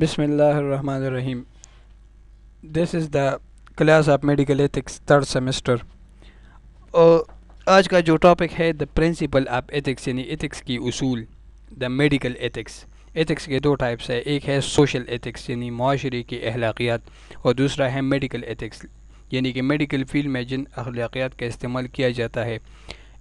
Bismillahirrahmanirrahim. This is the class of medical ethics third semester. और आज का जो टॉपिक है द प्रिंसिपल ऑफ एथिक्स यानी एथिक्स की उसूल द मेडिकल एथिक्स. एथिक्स के दो टाइप्स है, एक है सोशल एथिक्स यानी माशरे की अखलाकियात और दूसरा है मेडिकल एथिक्स यानी कि मेडिकल फील्ड में जिन अखलाकियात का इस्तेमाल किया जाता है.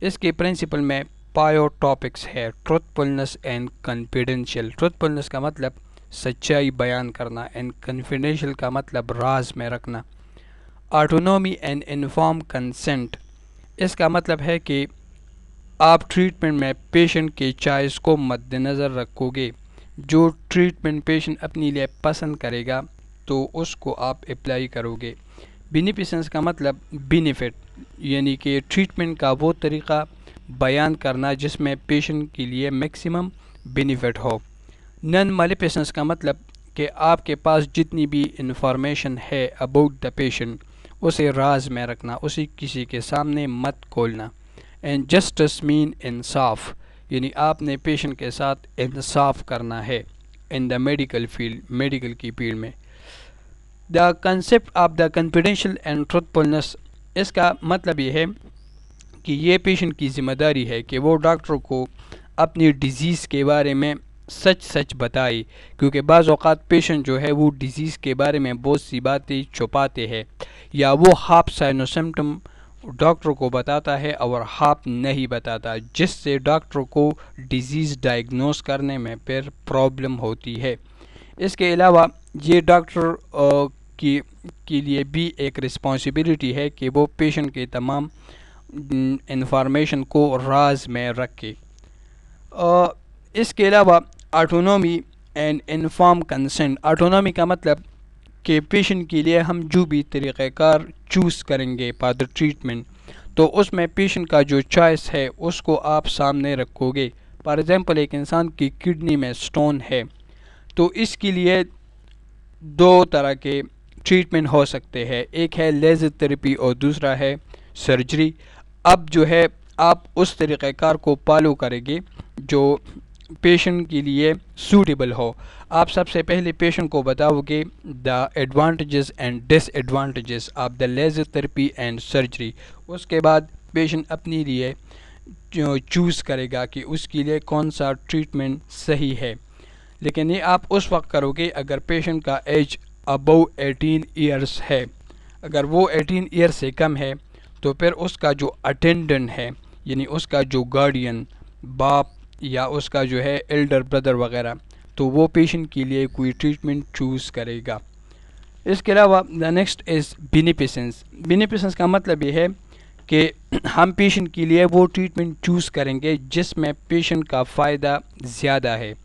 इसके प्रिंसिपल में पायो टॉपिक्स है ट्रुथफुलनेस एंड कॉन्फिडेंशियल. ट्रुथफुलनेस का मतलब सच्चाई बयान करना एंड कॉन्फिडेंशियल का मतलब राज में रखना. ऑटोनॉमी एंड इन्फॉर्म कंसेंट, इसका मतलब है कि आप ट्रीटमेंट में पेशेंट के चॉइस को मद्देनज़र रखोगे. जो ट्रीटमेंट पेशेंट अपने लिए पसंद करेगा तो उसको आप अप्लाई करोगे. बेनिफिशंस का मतलब बेनिफिट यानी कि ट्रीटमेंट का वो तरीक़ा बयान करना जिसमें पेशेंट के लिए मैक्सिमम बेनिफिट हो. नॉन मैलिफिसेंस का मतलब कि आपके पास जितनी भी इंफॉर्मेशन है अबाउट द पेशेंट उसे राज में रखना, उसे किसी के सामने मत खोलना. एंड जस्टिस मीन इंसाफ यानी आपने पेशेंट के साथ इंसाफ करना है in the medical field, medical की फील्ड में. The concept of the confidential and truthfulness, इसका मतलब ये है कि ये पेशेंट की ज़िम्मेदारी है कि वो डॉक्टर को अपनी डिज़ीज़ के बारे में सच सच बताए, क्योंकि बाज़ औक़ात पेशेंट जो है वो डिज़ीज़ के बारे में बहुत सी बातें छुपाते हैं या वो हाफ साइन सिम्टम डॉक्टर को बताता है और हाफ नहीं बताता, जिससे डॉक्टर को डिज़ीज़ डायग्नोस करने में फिर प्रॉब्लम होती है. इसके अलावा ये डॉक्टर के लिए भी एक रिस्पॉन्सिबिलिटी है कि वो पेशेंट के तमाम इंफॉर्मेशन को राज में रखे. इसके अलावा autonomy and inform consent. Autonomy का मतलब कि पेशेंट के लिए हम जो भी तरीक़ाकार चूज़ करेंगे फॉर द ट्रीटमेंट तो उसमें पेशेंट का जो चॉइस है उसको आप सामने रखोगे. फॉर एग्ज़ाम्पल एक इंसान की किडनी में स्टोन है तो इसके लिए दो तरह के ट्रीटमेंट हो सकते हैं, एक है लेज़र थेरेपी और दूसरा है सर्जरी. अब जो है आप उस तरीक़ाकार को फॉलो करेंगे जो पेशेंट के लिए सूटेबल हो. आप सबसे पहले पेशेंट को बताओगे the advantages and disadvantages of the laser therapy and surgery. उसके बाद पेशेंट अपने लिए जो चूज़ करेगा कि उसके लिए कौन सा ट्रीटमेंट सही है. लेकिन ये आप उस वक्त करोगे अगर पेशेंट का एज अबव 18 ईयर्स है. अगर वो 18 ईयर से कम है तो फिर उसका जो अटेंडेंट है यानी उसका जो गार्डियन बाप या उसका जो है एल्डर ब्रदर वगैरह, तो वो पेशेंट के लिए कोई ट्रीटमेंट चूज़ करेगा. इसके अलावा द नेक्स्ट इज़ बेनिफिशंस. बेनिफिशंस का मतलब ये है कि हम पेशेंट के लिए वो ट्रीटमेंट चूज़ करेंगे जिसमें पेशेंट का फ़ायदा ज़्यादा है,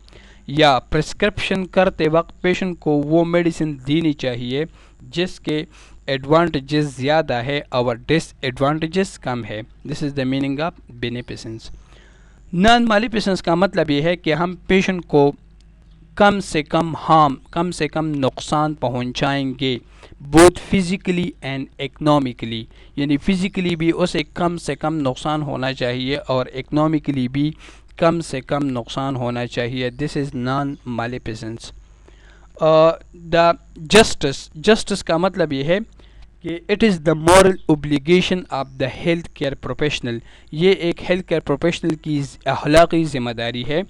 या प्रिस्क्रिप्शन करते वक्त पेशेंट को वो मेडिसिन देनी चाहिए जिसके एडवांटेजेस ज़्यादा है और डिसएडवांटेजेस कम है. This is the meaning of beneficence. Non maleficence का मतलब ये है कि हम पेशेंट को कम से कम नुकसान पहुंचाएंगे, बोथ फिज़िकली एंड इकनॉमिकली. यानी फ़िज़िकली भी उसे कम से कम नुकसान होना चाहिए और इकनॉमिकली भी कम से कम नुकसान होना चाहिए. This is non maleficence. The justice का मतलब ये है कि it is the moral obligation of the health care professional. ये एक हेल्थ केयर प्रोफेशनल की अखलाकी ज़िम्मेदारी है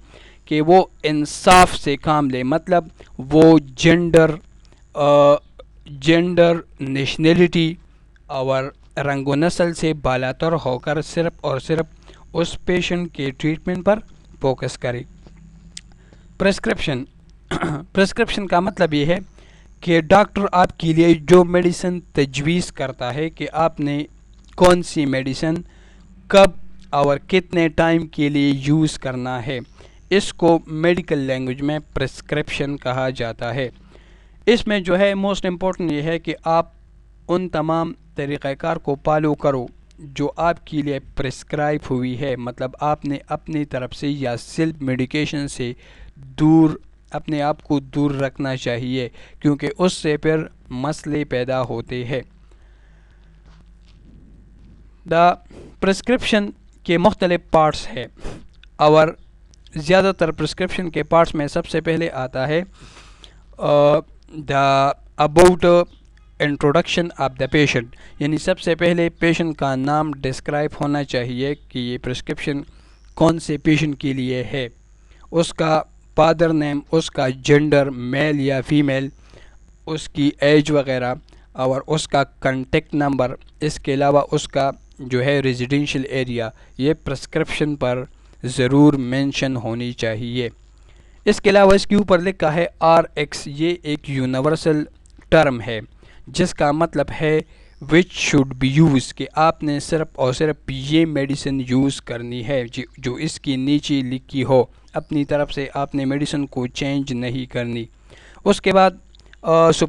कि वो इंसाफ से काम ले. मतलब वो जेंडर नेशनलिटी और रंग व नस्ल से बालातर होकर सिर्फ़ और सिर्फ उस पेशेंट के ट्रीटमेंट पर फोकस करे. प्रेस्क्रिप्शन का मतलब ये है कि डॉक्टर आपके लिए जो मेडिसिन तजवीज़ करता है कि आपने कौन सी मेडिसिन कब और कितने टाइम के लिए यूज़ करना है, इसको मेडिकल लैंग्वेज में प्रेस्क्रिप्शन कहा जाता है. इसमें जो है मोस्ट इम्पोर्टेंट ये है कि आप उन तमाम तरीक़ाकार को फॉलो करो जो आपके लिए प्रिस्क्राइब हुई है. मतलब आपने अपनी तरफ से या सेल्फ मेडिकेशन से दूर अपने आप को दूर रखना चाहिए, क्योंकि उससे फिर मसले पैदा होते हैं. द प्रिस्क्रिप्शन के मुख्तलिफ पार्ट्स है और ज़्यादातर प्रिस्क्रिप्शन के पार्ट्स में सबसे पहले आता है the about introduction of the patient, یعنی سب سے پہلے پیشنٹ کا نام ڈسکرائب ہونا چاہیے کہ یہ پرسکرپشن کون سے پیشنٹ کے لیے ہے، اس کا فادر نیم، اس کا جینڈر میل یا فیمیل، اس کی ایج وغیرہ، اور اس کا کنٹیکٹ نمبر، اس کے علاوہ اس کا جو ہے ریزیڈینشیل ایریا، یہ پرسکرپشن پر ضرور مینشن ہونی چاہیے۔ اس کے علاوہ اس کے اوپر لکھا ہے RX، یہ ایک یونیورسل ٹرم ہے جس کا مطلب ہے وچ شوڈ بی یوز، کہ آپ نے صرف اور صرف یہ میڈیسن یوز کرنی ہے جو اس کی نیچے لکھی ہو، اپنی طرف سے آپ نے میڈیسن کو چینج نہیں کرنی۔ اس کے بعد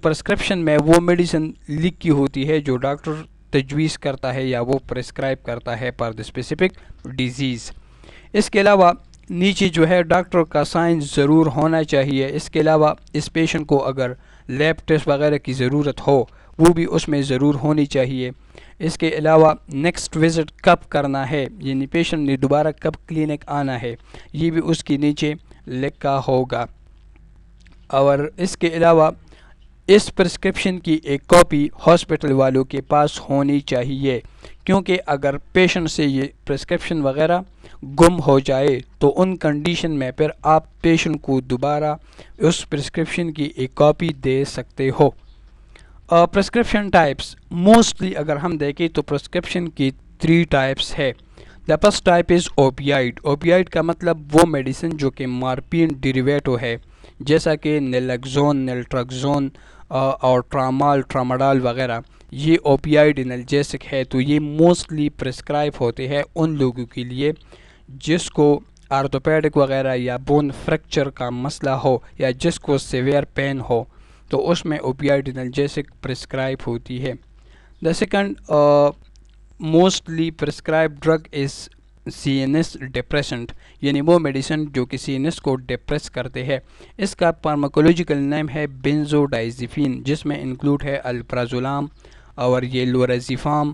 پرسکرپشن میں وہ میڈیسن لکھی ہوتی ہے جو ڈاکٹر تجویز کرتا ہے یا وہ پرسکرائب کرتا ہے پر دا اسپیسیفک ڈیزیز۔ اس کے علاوہ نیچے جو ہے ڈاکٹر کا سائن ضرور ہونا چاہیے۔ اس کے علاوہ اس پیشنٹ کو اگر لیب ٹیسٹ وغیرہ کی ضرورت ہو وہ بھی اس میں ضرور ہونی چاہیے۔ اس کے علاوہ نیکسٹ وزٹ کب کرنا ہے، یعنی پیشنٹ نے دوبارہ کب کلینک آنا ہے، یہ بھی اس کے نیچے لکھا ہوگا۔ اور اس کے علاوہ اس پرسکرپشن کی ایک کاپی ہاسپٹل والوں کے پاس ہونی چاہیے، کیونکہ اگر پیشنٹ سے یہ پرسکرپشن وغیرہ گم ہو جائے تو ان کنڈیشن میں پھر آپ پیشنٹ کو دوبارہ اس پرسکرپشن کی ایک کاپی دے سکتے ہو۔ پرسکرپشن ٹائپس موسٹلی اگر ہم دیکھیں تو پرسکرپشن کی 3 ٹائپس ہے۔ The first type is اوپیائڈ۔ اوپیائڈ کا مطلب وہ میڈیسن جو کہ مارپین ڈیریویٹو ہے، جیسا کہ نیلگزون، نیلٹرگزون اور ٹرامال، ٹراماڈال وغیرہ، یہ اوپیائڈ انالجیسک ہے، تو یہ موسٹلی پرسکرائب ہوتے ہیں ان لوگوں کے لیے جس کو آرتھوپیڈک وغیرہ یا بون فریکچر کا مسئلہ ہو یا جس کو سیویئر پین ہو، تو اس میں اوپیائڈ انالجیسک پرسکرائب ہوتی ہے۔ The second mostly prescribe drug is CNS depressant, یعنی وہ میڈیسن جو کہ CNS کو ڈپریس کرتے ہیں۔ اس کا فارماکولوجیکل نیم ہے بینزوڈائزیپین، جس میں انکلوڈ ہے الپرازولام اور یہ لورازیفام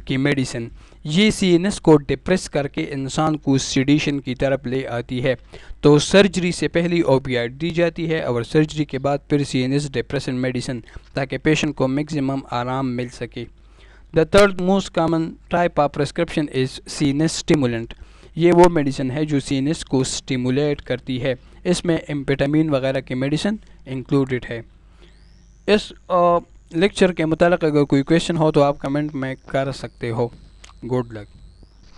کی میڈیسن۔ یہ CNS کو ڈپریس کر کے انسان کو سیڈیشن کی طرف لے آتی ہے، تو سرجری سے پہلی اوپیائڈ دی جاتی ہے اور سرجری کے بعد پھر CNS ڈپریسنٹ میڈیسن، تاکہ پیشنٹ کو میکسیمم آرام مل سکے۔ The third most common type of prescription is CNS stimulant۔ یہ وہ میڈیسن ہے جو CNS کو سٹیمولیٹ کرتی ہے، اس میں ایمپیٹامین وغیرہ کی میڈیسن انکلوڈڈ ہے۔ اس لیکچر کے متعلق اگر کوئی کویشچن ہو تو آپ کمنٹ میں کر سکتے ہو۔ Good luck.